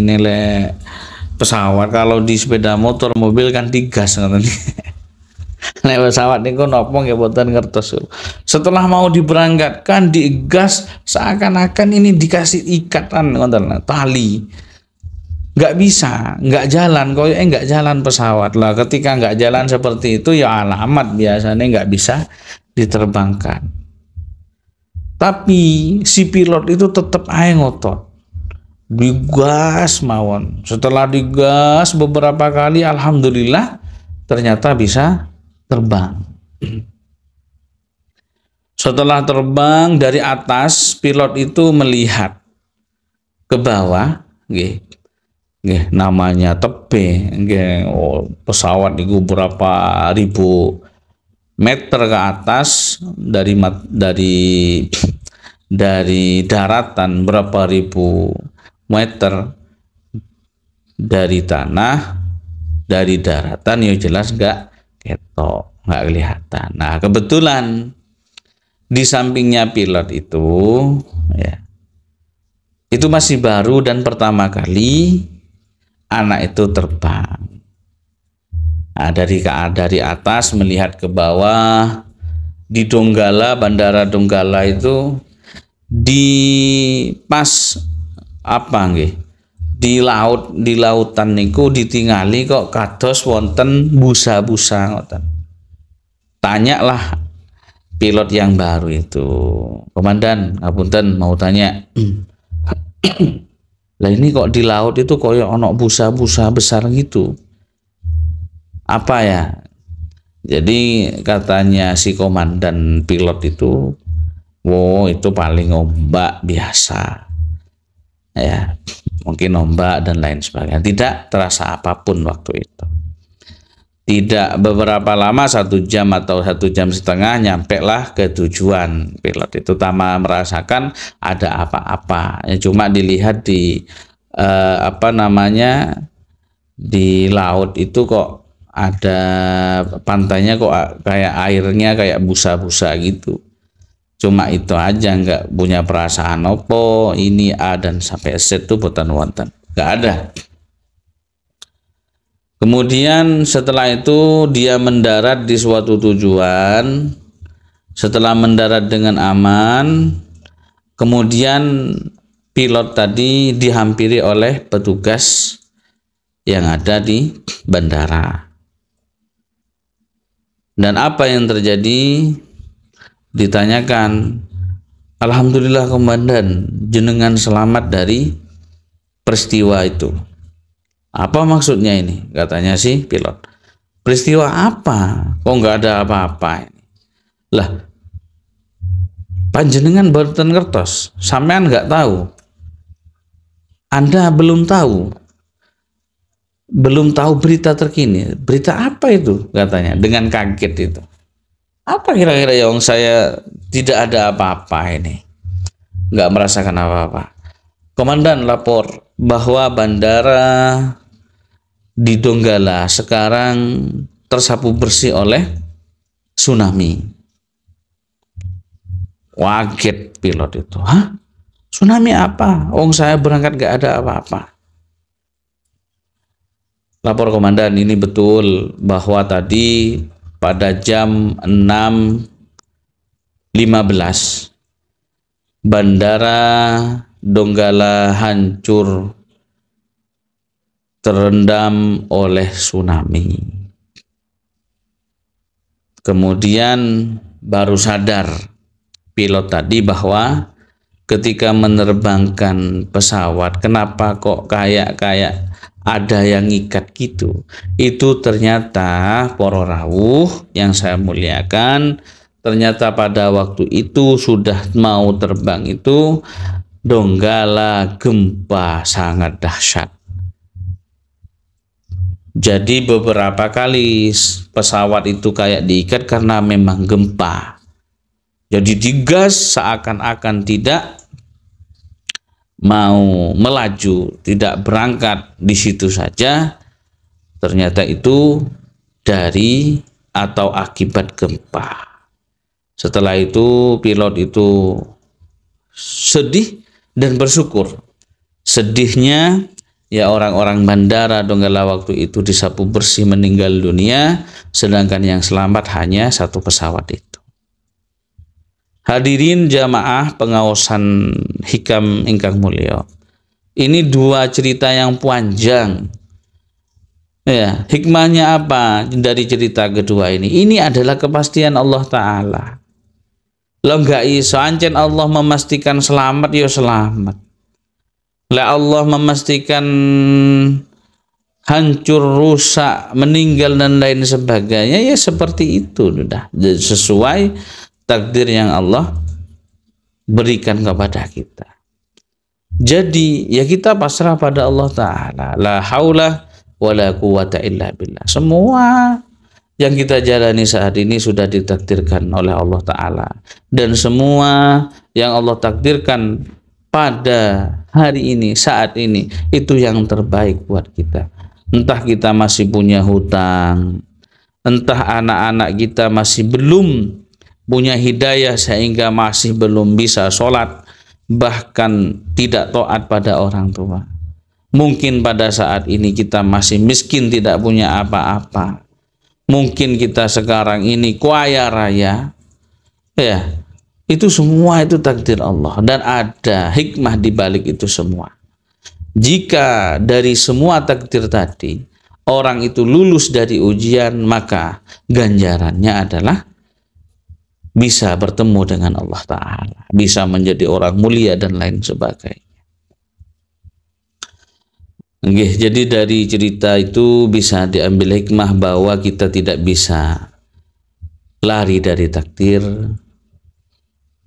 nilai pesawat. Kalau di sepeda motor mobil kan digas katanya. Nek pesawat niku nopo nggih boten ngertos. Setelah mau diberangkatkan digas seakan-akan ini dikasih ikatan ngoten tali. Nggak bisa, nggak jalan, koyoknya nggak jalan pesawat lah. Ketika nggak jalan seperti itu ya alamat biasanya nggak bisa diterbangkan. Tapi si pilot itu tetap aja ngotot, digas mawon. Setelah digas beberapa kali, alhamdulillah ternyata bisa terbang. Setelah terbang dari atas, pilot itu melihat ke bawah, namanya tebe, pesawat itu berapa ribu meter ke atas dari daratan, berapa ribu meter dari tanah, dari daratan ya jelas nggak kelihatan. Nah kebetulan di sampingnya pilot itu ya itu masih baru dan pertama kali anak itu terbang. Nah, dari atas melihat ke bawah di Donggala, Bandara Donggala itu di pas di lautan niku ditingali kok kados wonten busa-busa ngoten. Tanyalah pilot yang baru itu, "Komandan, ngapunten mau tanya." Lah ini kok di laut itu koyo ono busa-busa besar gitu. Apa ya? Jadi katanya si komandan pilot itu, "Wow, itu paling ombak biasa." Ya, mungkin ombak dan lain sebagainya. Tidak terasa apapun waktu itu. Tidak beberapa lama, 1 jam atau 1,5 jam nyampe lah ke tujuan. Pilot itu merasakan ada apa-apa. Ya, cuma dilihat di di laut itu kok ada pantainya kok kayak airnya kayak busa-busa gitu. Cuma itu aja, nggak punya perasaan opo ini A dan sampai Z itu boten wonten, nggak ada. Kemudian setelah itu dia mendarat di suatu tujuan. Setelah mendarat dengan aman, kemudian pilot tadi dihampiri oleh petugas yang ada di bandara. Dan apa yang terjadi? Ditanyakan, "Alhamdulillah komandan, jenengan selamat dari peristiwa itu." "Apa maksudnya ini?" katanya si pilot. "Peristiwa apa? Kok nggak ada apa-apa ini?" Lah, panjenengan boten ngertos, sampean nggak tahu, Anda belum tahu berita terkini. "Berita apa itu?" katanya dengan kaget itu. "Apa kira-kira yang saya tidak ada apa-apa ini, nggak merasakan apa-apa." "Komandan lapor bahwa bandara di Donggala sekarang tersapu bersih oleh tsunami." Waget pilot itu. "Hah? Tsunami apa? Saya berangkat nggak ada apa-apa." "Lapor komandan, ini betul bahwa tadi pada jam 6.15 bandara Donggala hancur terendam oleh tsunami." Kemudian baru sadar pilot tadi bahwa ketika menerbangkan pesawat, kenapa kok kayak ada yang ngikat gitu. Itu ternyata para rawuh yang saya muliakan, ternyata pada waktu itu sudah mau terbang itu Donggala gempa sangat dahsyat. Jadi beberapa kali pesawat itu kayak diikat karena memang gempa. Jadi digas seakan-akan tidak mau melaju, tidak berangkat di situ saja. Ternyata itu dari atau akibat gempa. Setelah itu pilot itu sedih dan bersyukur. Sedihnya ya orang-orang bandara Donggala waktu itu disapu bersih meninggal dunia, sedangkan yang selamat hanya satu pesawat itu. Hadirin jamaah pengawasan hikam ingkang mulya. Ini dua cerita yang panjang. Ya, hikmahnya apa dari cerita kedua ini? Ini adalah kepastian Allah Ta'ala. Lo nggak iso, ancen Allah memastikan selamat, ya selamat. Lah Allah memastikan hancur, rusak, meninggal dan lain sebagainya, ya seperti itu sudah sesuai takdir yang Allah berikan kepada kita. Jadi ya kita pasrah pada Allah Ta'ala. La haula wala quwata illa billah. Semua yang kita jalani saat ini sudah ditakdirkan oleh Allah Ta'ala, dan semua yang Allah takdirkan pada hari ini, saat ini, itu yang terbaik buat kita. Entah kita masih punya hutang, entah anak-anak kita masih belum punya hidayah sehingga masih belum bisa sholat, bahkan tidak taat pada orang tua. Mungkin pada saat ini kita masih miskin, tidak punya apa-apa. Mungkin kita sekarang ini kaya raya. Ya, itu semua itu takdir Allah, dan ada hikmah di balik itu semua. Jika dari semua takdir tadi orang itu lulus dari ujian, maka ganjarannya adalah bisa bertemu dengan Allah Ta'ala, bisa menjadi orang mulia dan lain sebagainya. Jadi dari cerita itu bisa diambil hikmah bahwa kita tidak bisa lari dari takdir,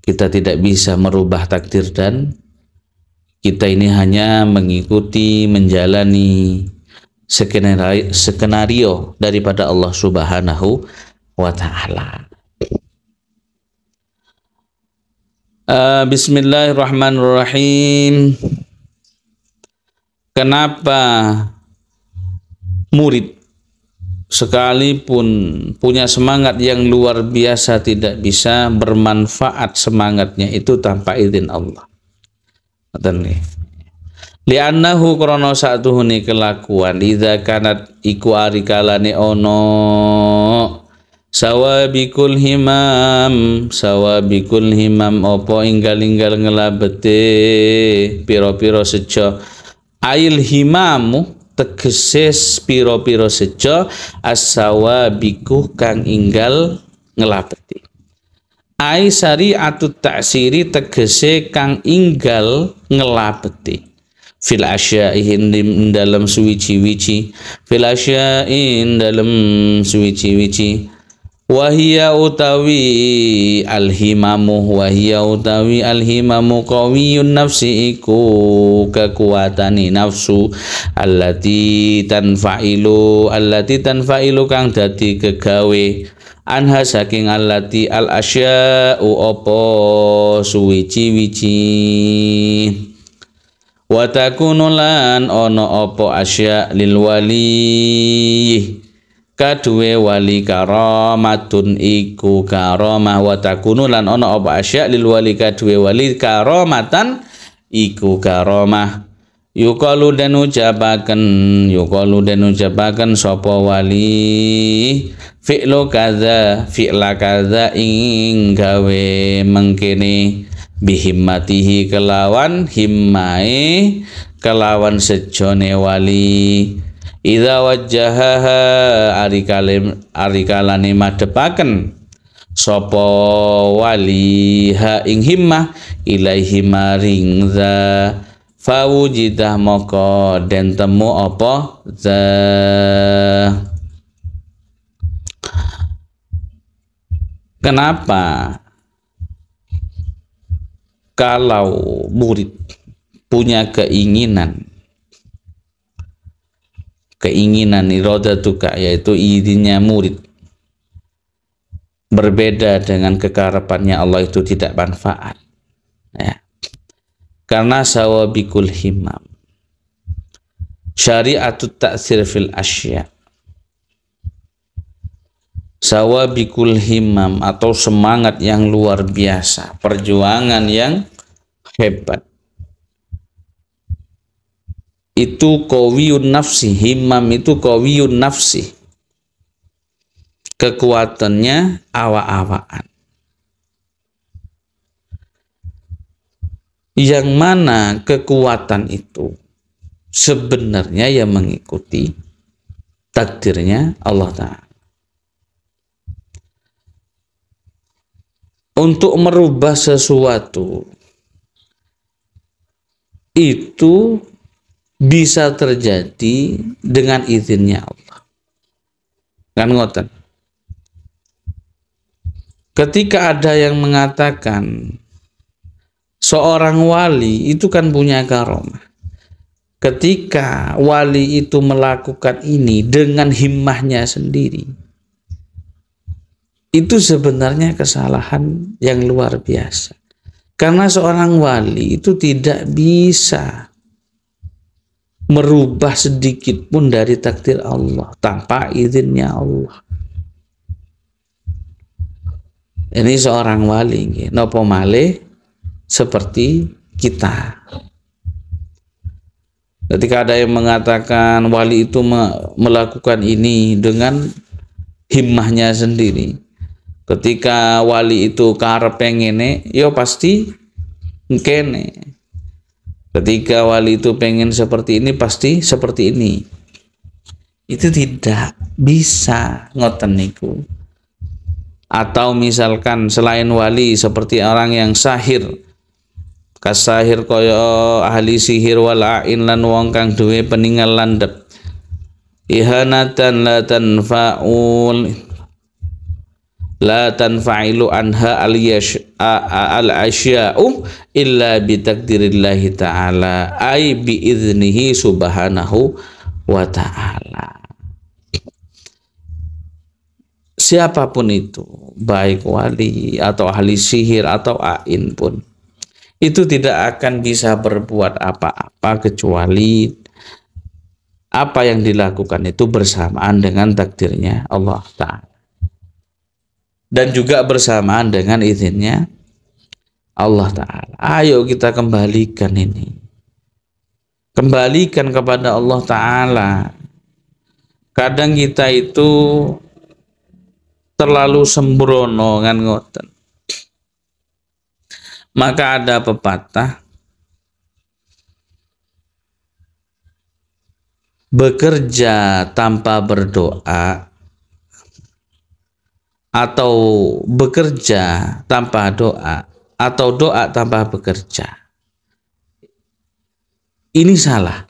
kita tidak bisa merubah takdir, dan kita ini hanya mengikuti, menjalani skenario daripada Allah Subhanahu wa Ta'ala. Bismillahirrahmanirrahim. Kenapa murid sekalipun punya semangat yang luar biasa tidak bisa bermanfaat semangatnya itu tanpa izin Allah? Li'annahu krono sa'tuhuni kelakuan idza kanat iku arikalane ono sawabikul himam opo inggal-inggal ngelabete piro-piro sejo. Ail himamu tegese piro-piro sejo, as-sawabiku kang inggal ngelabeti. Ai syari'atut ta'siri tegese kang inggal ngelabeti. Fil asya'in dalam suwici-wici, fil asya'in dalam suwici-wici. Wahia utawi alhimamu qawiyun nafsi iku kekuatani nafsu allati tanfa'ilu kang dadi kegawe anha saking allati al asya'u opo suwici-wici. Wa takunu lan ono opo asya lil wali kaduwe wali karamatun iku karamah. Wa takunu lan ono apa asya lil wali kaduwe wali karamatan iku karamah. Yuqalu dan ucapaken sapa wali fi'la kadza ing gawe mengkene bihimmatihi kelawan himmae kelawan sejone wali. Idza wajjahaha arikalane madepaken sapa wali ha ing himmah ilaihi maring za fawujidah moko den temu apa za. Kenapa kalau murid punya keinginan iradatuka, yaitu idinnya murid, berbeda dengan kekarapannya Allah, itu tidak manfaat ya. Karena sawabikul himam syari'atut ta'sir fil asya. Sawabikul himam atau semangat yang luar biasa, perjuangan yang hebat, itu qawiyun nafsi, himmam itu qawiyun nafsi, kekuatannya awa-awaan, yang mana kekuatan itu sebenarnya yang mengikuti takdirnya Allah Ta'ala. Untuk merubah sesuatu itu bisa terjadi dengan izinnya Allah. Kan ngoten. Ketika ada yang mengatakan seorang wali itu kan punya karomah. Ketika wali itu melakukan ini dengan himmahnya sendiri, itu sebenarnya kesalahan yang luar biasa. Karena seorang wali itu tidak bisa merubah sedikit pun dari takdir Allah tanpa izinnya Allah. Ini seorang wali, nopo malih seperti kita. Ketika ada yang mengatakan wali itu melakukan ini dengan himmahnya sendiri, ketika wali itu karep pengene, yo pasti kene. Ketika wali itu pengen seperti ini, pasti seperti ini. Itu tidak bisa ngoten niku. Atau misalkan selain wali seperti orang yang sahir, kasahir kaya ahli sihir wal ain lan wong kang duwe peninggal landhep, ihanatan la tanfa'ilu anha al-asya'u illa bitakdirillahi ta'ala ay biiznihi subhanahu wa ta'ala. Siapapun itu, baik wali atau ahli sihir atau ain pun, itu tidak akan bisa berbuat apa-apa kecuali apa yang dilakukan itu bersamaan dengan takdirnya Allah Ta'ala, dan juga bersamaan dengan izinnya Allah Ta'ala. Ayo kita kembalikan ini, kembalikan kepada Allah Ta'ala. Kadang kita itu terlalu sembrono ngan ngoten. Maka ada pepatah, bekerja tanpa berdoa atau bekerja tanpa doa atau doa tanpa bekerja, ini salah.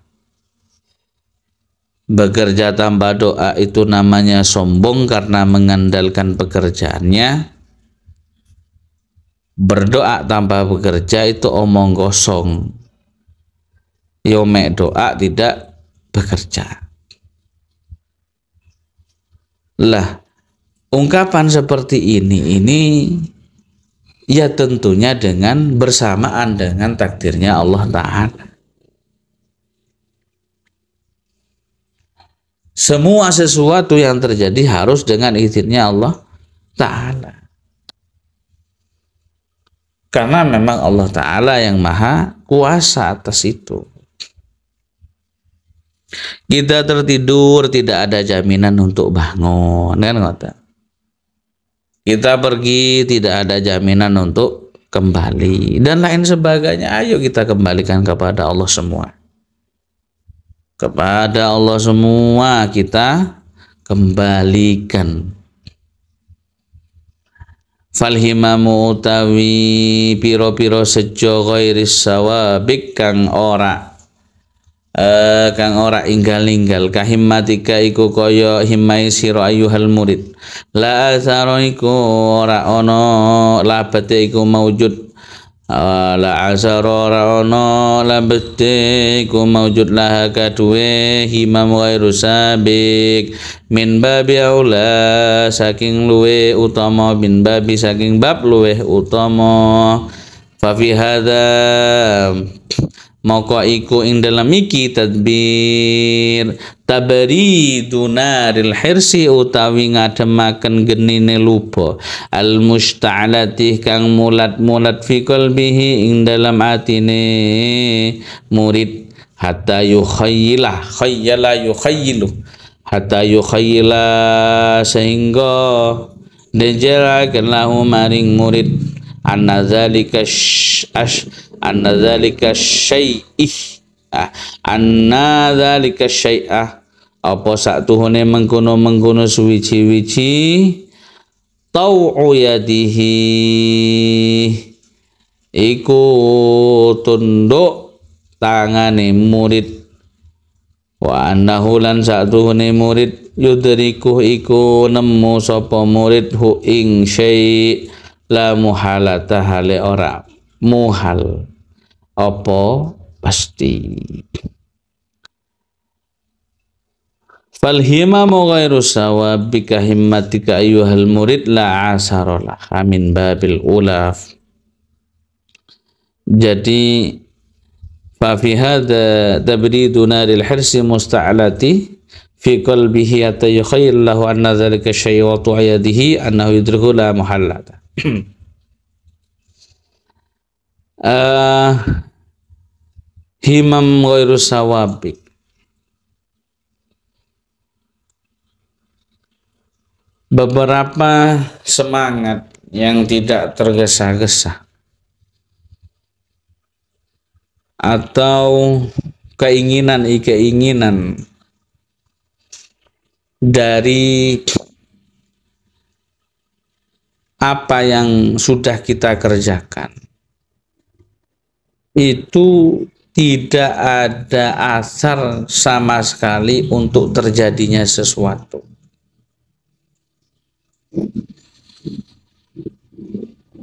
Bekerja tanpa doa itu namanya sombong karena mengandalkan pekerjaannya. Berdoa tanpa bekerja itu omong kosong. Yomek doa tidak bekerja. Lah, ungkapan seperti ini ya tentunya dengan bersamaan dengan takdirnya Allah Ta'ala. Semua sesuatu yang terjadi harus dengan izinnya Allah Ta'ala. Karena memang Allah Ta'ala yang maha kuasa atas itu. Kita tertidur tidak ada jaminan untuk bangun, kan kata. Kita pergi tidak ada jaminan untuk kembali dan lain sebagainya. Ayo kita kembalikan kepada Allah semua. Kepada Allah semua kita kembalikan. Falhimamu utawi piro-piro sejo ghairis sawabik kang ora inggal-inggal kahimmatika iku kaya himmai sira ayyuhal murid, la athara iku ora ana labete iku maujud, la asara ora ana labete iku maujud laha kaduwe himam ghairu sabik min babi aula saking luwe utama, bin babi saking bab luwe utama. Fa fi hadza maka iku ing dalam iki tadbir tabaridu naril hirsi utawi ngademaken genine lupa al musta'alati kang mulat-mulat fi qalbihi ing dalam atine murid hatta yukhayyila, khayyala yukhayyilu, hatta yukhayyila, sehingga dijelaken lahu maring murid anna dzalika syai'ah apa saktuhune mengkono-mengkono suwiji-wiji tau'u yadihi iku tunduk tangane murid, wa annahu lan saktuhune murid yudrikuh iku nemu sapa murid hu ing syai' la muhalata hale ora muhal apa pasti. Fal himamu ghairu sawabika himmatika ayyuhal murid la asarolah min babil ulaf. Jadi fa fi hadha tabridu naril hirsi musta'lati fi qalbihi hatta yukhayyal lahu anna dhalika syai'atu ayadihi annahu yudriku la muhallata. Himam ghairu sawabik, beberapa semangat yang tidak tergesa-gesa atau keinginan dari apa yang sudah kita kerjakan itu tidak ada asar sama sekali untuk terjadinya sesuatu.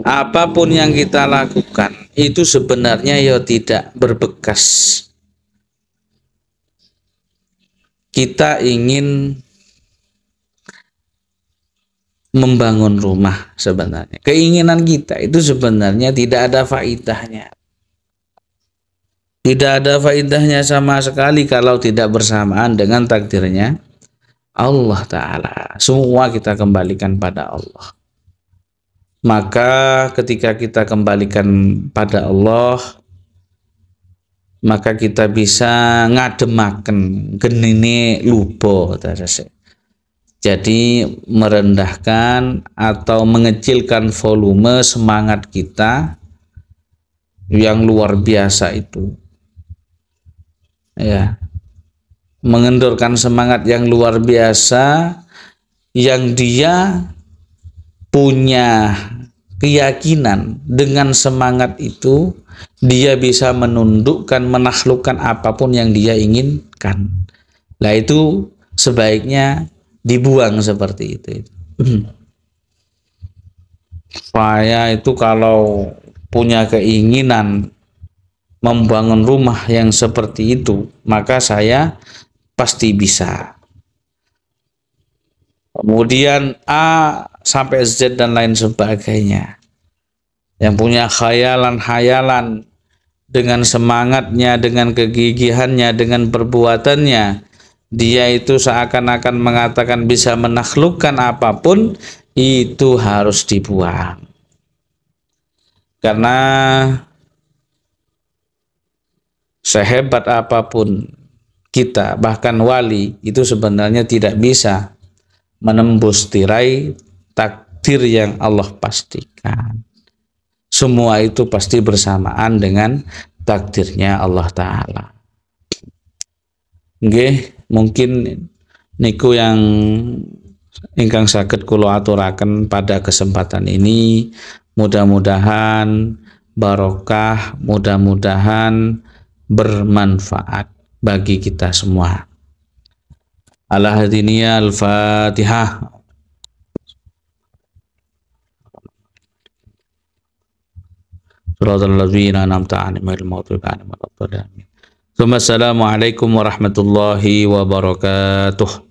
Apapun yang kita lakukan itu sebenarnya ya tidak berbekas. Kita ingin membangun rumah sebenarnya. Keinginan kita itu sebenarnya tidak ada faedahnya. Tidak ada faedahnya sama sekali kalau tidak bersamaan dengan takdirnya Allah Ta'ala. Semua kita kembalikan pada Allah. Maka ketika kita kembalikan pada Allah, maka kita bisa ngademaken genine lupa. Jadi merendahkan atau mengecilkan volume semangat kita yang luar biasa itu. Ya. Mengendurkan semangat yang luar biasa yang dia punya keyakinan dengan semangat itu dia bisa menundukkan, menaklukkan apapun yang dia inginkan. Nah itu sebaiknya dibuang seperti itu. Saya itu kalau punya keinginan membangun rumah yang seperti itu, maka saya pasti bisa. Kemudian A sampai Z dan lain sebagainya. Yang punya khayalan-khayalan dengan semangatnya, dengan kegigihannya, dengan perbuatannya, dia itu seakan-akan mengatakan bisa menaklukkan apapun, itu harus dibuang. Karena sehebat apapun kita, bahkan wali, itu sebenarnya tidak bisa menembus tirai takdir yang Allah pastikan. Semua itu pasti bersamaan dengan takdirnya Allah Ta'ala. Nggih, mungkin niku yang ingkang saged kula aturaken pada kesempatan ini. Mudah-mudahan barokah, mudah-mudahan bermanfaat bagi kita semua. Ala hadiniya al-Fatihah. Shiratal ladzina an'amta 'alaihim ghairil maghdubi 'alaihim waladdallin. Assalamualaikum warahmatullahi wabarakatuh.